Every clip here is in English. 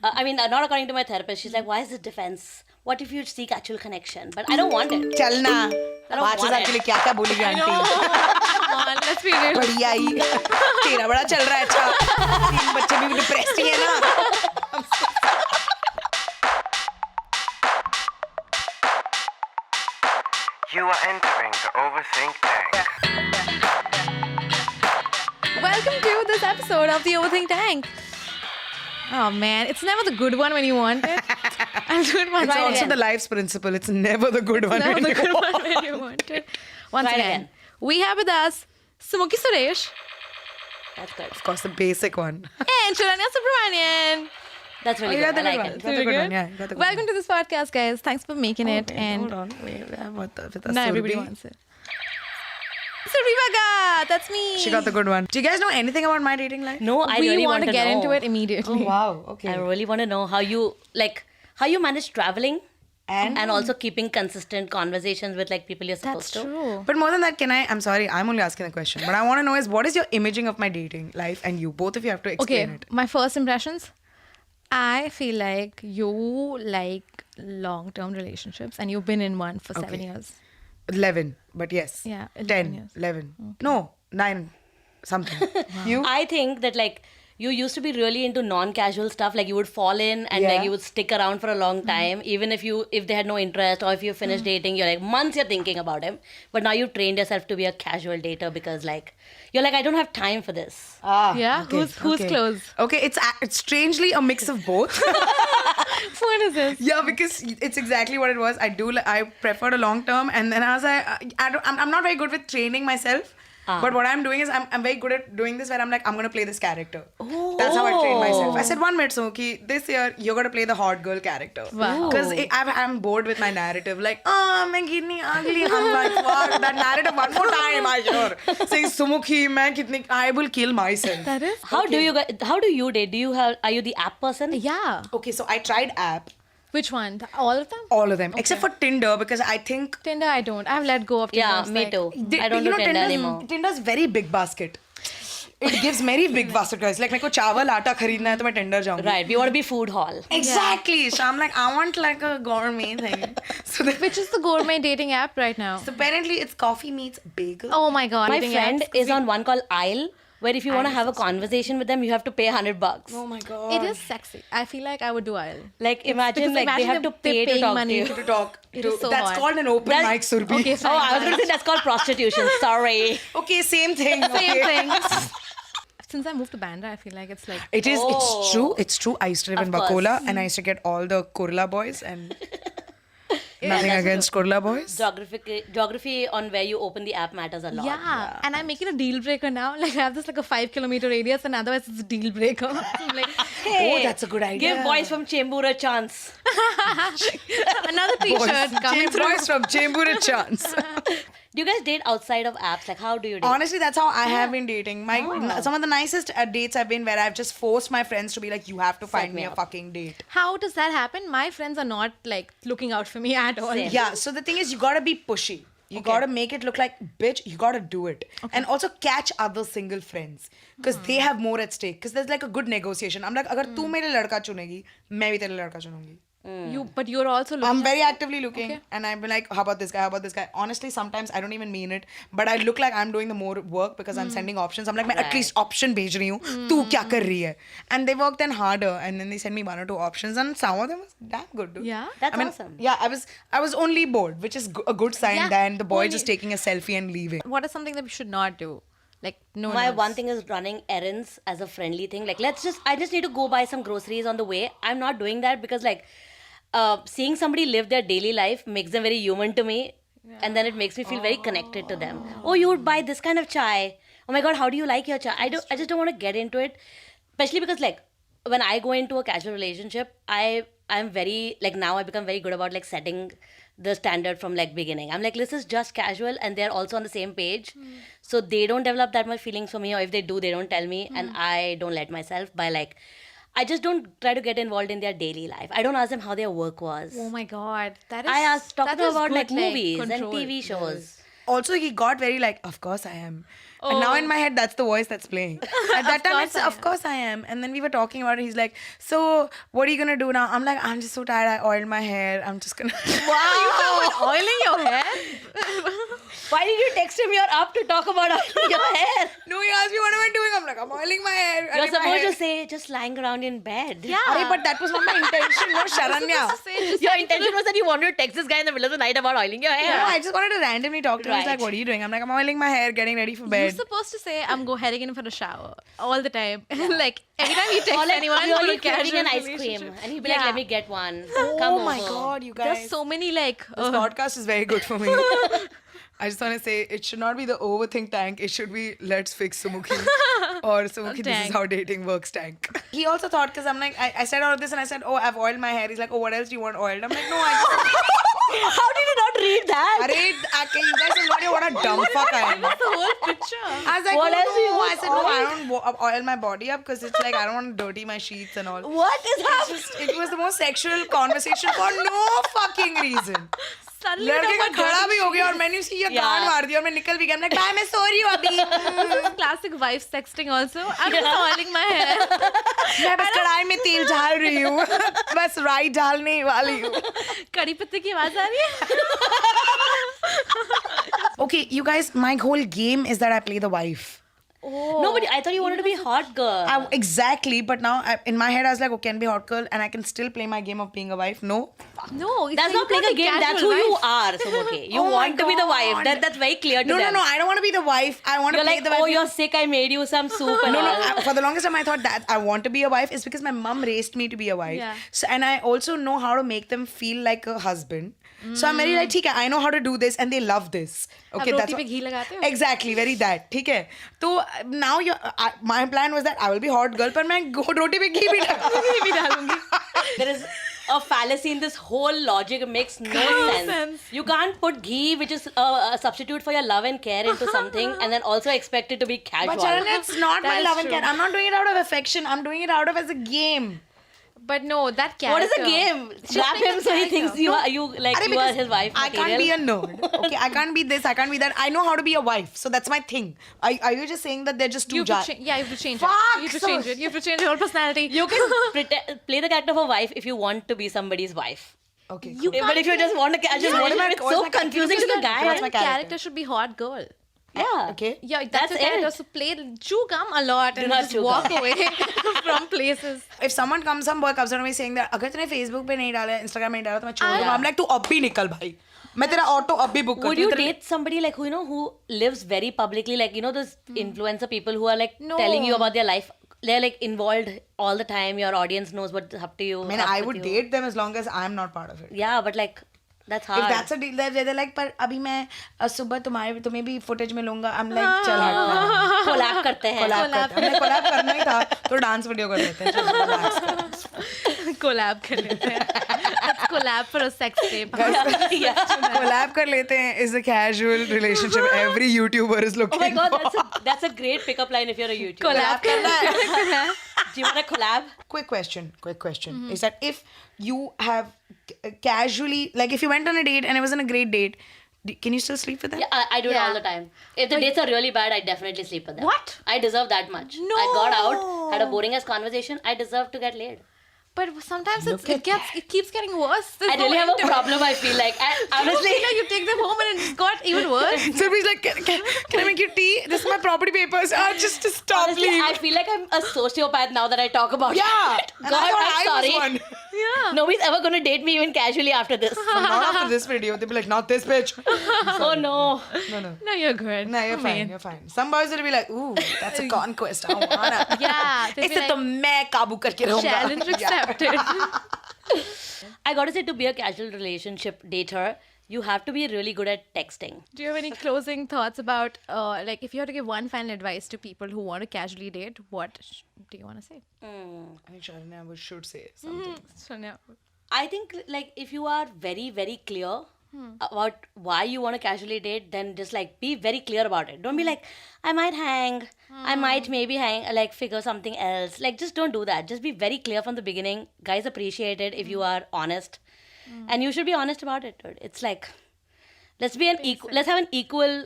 I mean, not according to my therapist. She's like, why is it defense? What if you seek actual connection? But I don't want it. चलना I don't 5,000 want के लिए it. क्या क्या बोलेगी aunty Come on, let's be real. बढ़िया ही तेरा बड़ा चल रहा है अच्छा 3 बच्चे भी डिप्रेस्ड ही है ना You are entering the Overthink Tank. Welcome to this episode of the Overthink Tank. Oh man, it's never the good one when you want it. I'll do it once It's also again. the life's principle. It's never the good one. Never when the you good want. one when you want it. Once Try it again. again. We have with us Sumuki Suresh That's good. Of course, the basic one. and Shuranya Subramanian. That's really Oh, you good. got I the like good it. one. Got the good one, yeah, you got the good Welcome to this podcast, guys. Thanks for making it. Wait, And hold on. Wait, what the, with the now everybody Surbi? wants it. Surbivaga, that's me. She got the good one. Do you guys know anything about my dating life? No, I we really want to get know. into it immediately. Oh, wow. Okay. I really want to know how you manage traveling and also keeping consistent conversations with like people you're supposed That's to. true. But more than that, I'm sorry, I'm only asking the question. But I want to know is what is your imaging of my dating life and you? Both of you have to explain Okay, it. my first impressions. I feel like you like long-term relationships and you've been in one for 7 years. 11, but yes. Yeah, 11 10, years. 11. No, 9, something. You? I think that like you used to be really into non-casual stuff. Like you would fall in and Yeah. like you would stick around for a long time, even if they had no interest or if you finished dating, you're like months you're thinking about him. But now you've trained yourself to be a casual dater because like you're like I don't have time for this. Ah, Yeah? Who's close? Okay, it's strangely a mix of both. What is this? Yeah, because it's exactly what it was. I preferred a long term, and then I was like, I'm not very good with training myself. But what I'm doing is I'm very good at doing this where I'm like, I'm gonna play this character. That's how I train myself. I said 1 minute, Suki, this year you're gonna play the hot girl character. Wow. Because I'm bored with my narrative. Like, I'm kitni ugly. I'm like, fuck that narrative one more time. I hear saying Sumukhi, I will kill myself. That is? How do you date? Are you the app person? Yeah. Okay, so I tried app, Which one? All of them? all of them, except for Tinder because I think Tinder, I don't. I've let go of Tinder. Yeah, It's me like- too. I don't do Tinder Tinder's- anymore. Tinder's very big basket. It gives very big basket guys. Like मेरे को चावल आटा खरीदना है तो मैं Tinder जाऊँगी. Right, we want to be food hall. Exactly. So I'm like, I want like a gourmet thing. So, Which is the gourmet dating app right now? so apparently it's coffee meets bagel. Oh my god. My dating friend apps. is on one called Aisle, where if you want to have a conversation with them, you have to pay $100. Oh my god. It is sexy. I feel like I would do I'll. Like imagine because like they imagine have to they're pay to paying talk money to you. to talk. It to, is so that's hot. called an open That's- mic, Surbi. Okay, Oh, fine. I was going to say that's called prostitution. Sorry. Okay, same thing. Same okay. thing. Since I moved to Bandra, I feel like it's like It is. It's true. It's true. I used to live in Of course. Bacola, and I used to get all the Kurla boys, and nothing that's against Kurla boys. Geography on where you open the app matters a lot. yeah. And I make it a deal breaker now. Like I have this like a 5-kilometer radius, and otherwise it's a deal breaker. I'm like Oh, that's a good idea. Give boys from Chembur a chance. another T-shirt coming through. Boys from Chembur a chance. Do you guys date outside of apps? Like how do you date? Honestly, that's how I have been dating. Some of the nicest dates I've been where I've just forced my friends to be like, you have to find me me a up. fucking date. How does that happen? My friends are not like looking out for me at all. Same. Yeah, so the thing is, you gotta be pushy. You gotta make it look like, bitch, you gotta do it. And also catch other single friends. Because they have more at stake. Because there's like a good negotiation. I'm like, अगर तू मेरे लड़का चुनेगी, मैं भी तेरे लड़का चुनूंगी. But you're also looking. I'm very actively looking, and I've been like, how about this guy? How about this guy? Honestly, sometimes I don't even mean it, but I look like I'm doing the more work because I'm sending options. I'm like, मैं at least option भेज रही हूँ. तू क्या कर रही है? And they work then harder, and then they send me 1 or 2 options, and some of them was damn good, dude. Yeah? That's I mean, awesome. Yeah, I was only bored, which is a good sign Yeah, than the boy only- just taking a selfie and leaving. What is something that we should not do? Like no. My knows. one thing is running errands as a friendly thing. Like I just need to go buy some groceries on the way. I'm not doing that because like seeing somebody live their daily life makes them very human to me. And then it makes me feel very connected to them. Oh, you would buy this kind of chai. Oh my god, how do you like your chai? I just don't want to get into it. Especially because like when I go into a casual relationship, I'm very like now I become very good about like setting the standard from like beginning. I'm like, this is just casual and they're also on the same page. So they don't develop that much feelings for me, or if they do, they don't tell me, and I don't let myself by like I just don't try to get involved in their daily life. I don't ask them how their work was. Oh my god, that is. I talk that to them is about good, like movies and control. TV shows. also he got very like, of course I am. And now in my head, that's the voice that's playing. At that time, it's of course I am. And then we were talking about it. He's like, so what are you gonna do now? I'm like, I'm just so tired. I oiled my hair. I'm just gonna. Wow. Oiling your hair? Why did you text him? You're up to talk about your hair. No, he asked me what am I doing. I'm like, I'm oiling my hair. You're supposed to say just lying around in bed. Yeah. Arey, but that was not my intention. No, Sharanya. Your intention was that you wanted to text this guy in the middle of the night about oiling your hair. No, I just wanted to randomly talk to him. He's like, Right. what are you doing? I'm like, I'm oiling my hair, getting ready for You're bed. supposed to say, I'm heading in for a shower all the time. Like, every time you text Or like anyone, you're for a only craving casual an ice relationship. cream. And he'd be like, Yeah. let me get one. Oh Come my over. god, you guys. There's so many, like, This podcast is very good for me. I just want to say it should not be the overthink tank. It should be let's fix Sumukhi or Sumukhi. This is Tank. how dating works tank. He also thought because I'm like I said all of this and I said I've oiled my hair. He's like what else do you want oiled? I'm like no I just. How did you not read that? Arey, you guys have no idea what a dumb fuck I am. the whole picture. I was like What else do you no. I want said no I oiled? don't oil my body up because it's like I don't want to dirty my sheets and all. What is happening? It was the most sexual conversation for no fucking reason. Suddenly, लड़के का talk about खड़ा dirty भी हो गया और मैंने उसकी ये गांड मार दी और मैं निकल भी गया मैं बाय मैं सो रही हूँ अभी This is classic wife sexting also. I'm just oiling my hair. मैं बस कढ़ाई में तेल डाल रही हूँ बस राई डालने वाली हूँ कड़ी पत्ते की आवाज आ रही है? Okay, you guys, my whole game is that I play the wife. No, but I thought you wanted to be hot girl. Exactly, but now in my head I was like, okay, I can be hot girl and I can still play my game of being a wife. No, No, it's That's like not playing you a game. can't be That's casual who you wife. are. So okay, you Oh my want to be the wife. God. That's very clear to no, them. no, I don't want to be the wife. I want to You're play like, the wife. oh, you're sick. I made you some soup and No, all. no. For the longest time, I thought that I want to be a wife is because my mom raised me to be a wife. Yeah. So, and I also know how to make them feel like a husband. So I'm very like, okay, I know how to do this, and they love this. Okay, अब that's रोटी पे what- घी लगाते हो? exactly very that. ठीक है. तो now my plan was that I will be hot girl, पर मैं रोटी पे घी भी डालूंगी. There is a fallacy in this whole logic. It makes no sense. You can't put ghee, which is a substitute for your love and care, into something and then also expect it to be casual. But Charanya, it's not my That is love and true. care. I'm not doing it out of affection. I'm doing it out of as a game. But no, that character. What is the game? Slap playing him the so he character. thinks you are you like Arey, you are because his wife I can't be material. a nerd. Okay, I can't be this. I can't be that. I know how to be a wife, so that's my thing. Are you just saying that they're just You too have to yeah, you have to change Fuck, it. You have to so- change it. You have to change your whole personality. You can play the character of a wife if you want to be somebody's wife. Okay. You But if you just want to casual what am I- relationship, it's what's so my character? confusing to the guy. What's my character? should be hot girl. Yeah. Okay. Yeah, That's that's your character. it. So play chew gum a lot and not just chew walk gum. away from places. If some boy comes on me saying that अगर तूने Facebook पे नहीं डाला, Instagram में नहीं डाला तो मैं छोड़ दूंगा. Yeah. I'm like तू अब भी निकल भाई. मैं तेरा ऑटो अब भी बुक कर Would you date somebody like who who lives very publicly, like those influencer people who are like No. telling you about their life? They're like involved all the time. Your audience knows what's up to you. I mean, up I with would you. date them as long as I'm not part of it. Yeah, but like that's hard. If that's a deal, they're like, पर अभी मैं सुबह तुम्हें भी footage में लूंगा. I'm like, चल हट. collab करते हैं. Collab करते हैं. हमने collab करना ही था, तो डांस वीडियो कर लेते हैं. चलो, relax करो. Collab कर लेते हैं. Let's collab for a sex tape. Yeah. Collab कर लेते हैं is a casual relationship. Every YouTuber is looking Oh my god, for. that's a great pickup line if you're a YouTuber. Collab करना है. Do you want to collab? Quick question. Is that if you have casually, like if you went on a date and it wasn't a great date, can you still sleep with them? Yeah, I do it Yeah. all the time. If the dates are really bad, I definitely sleep with them. What? I deserve that much. I got out, had a boring ass conversation. I deserve to get laid. But sometimes it keeps getting worse. There's I no really have end a to it. problem. I feel like, and honestly, You know, you take them home and it just got even worse. So he's like, can I make you tea? This is my property papers. Just stop, honestly, please. I feel like I'm a sociopath now that I talk about Yeah. it. And God, I thought I'm I sorry. was one. Yeah. Nobody's ever gonna date me even casually after this. Not after this video. They'll be like, not this bitch. Oh no. No. No, you're good. No, you're I fine. mean, You're fine. Some boys will be like, ooh, that's a conquest. I wanna. Yeah. they'll be इसे like, तो मैं काबू करके रहूंगा. challenge accepted. I gotta say, to be a casual relationship dater, you have to be really good at texting. Do you have any closing thoughts about, like, if you had to give one final advice to people who want to casually date, what do you want to say? I think Sharanya should say something. So now, I think like if you are very, very clear about why you want to casually date, then just like be very clear about it. Don't be like, I might hang, I might maybe hang, like figure something else. Like just don't do that. Just be very clear from the beginning. Guys appreciate it if you are honest. And you should be honest about it, dude. It's like Let's be an equal. Let's have an equal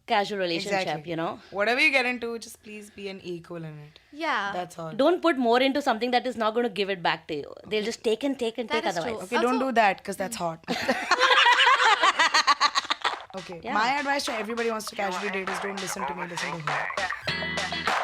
casual relationship. Exactly. You know. Whatever you get into, just please be an equal in it. Yeah. That's all. Don't put more into something that is not going to give it back to you. They'll just take and take and That take is true. otherwise. Okay, don't do that because that's hot. Okay, Yeah. my advice to everybody who wants to casually date is don't listen to me, listen to her.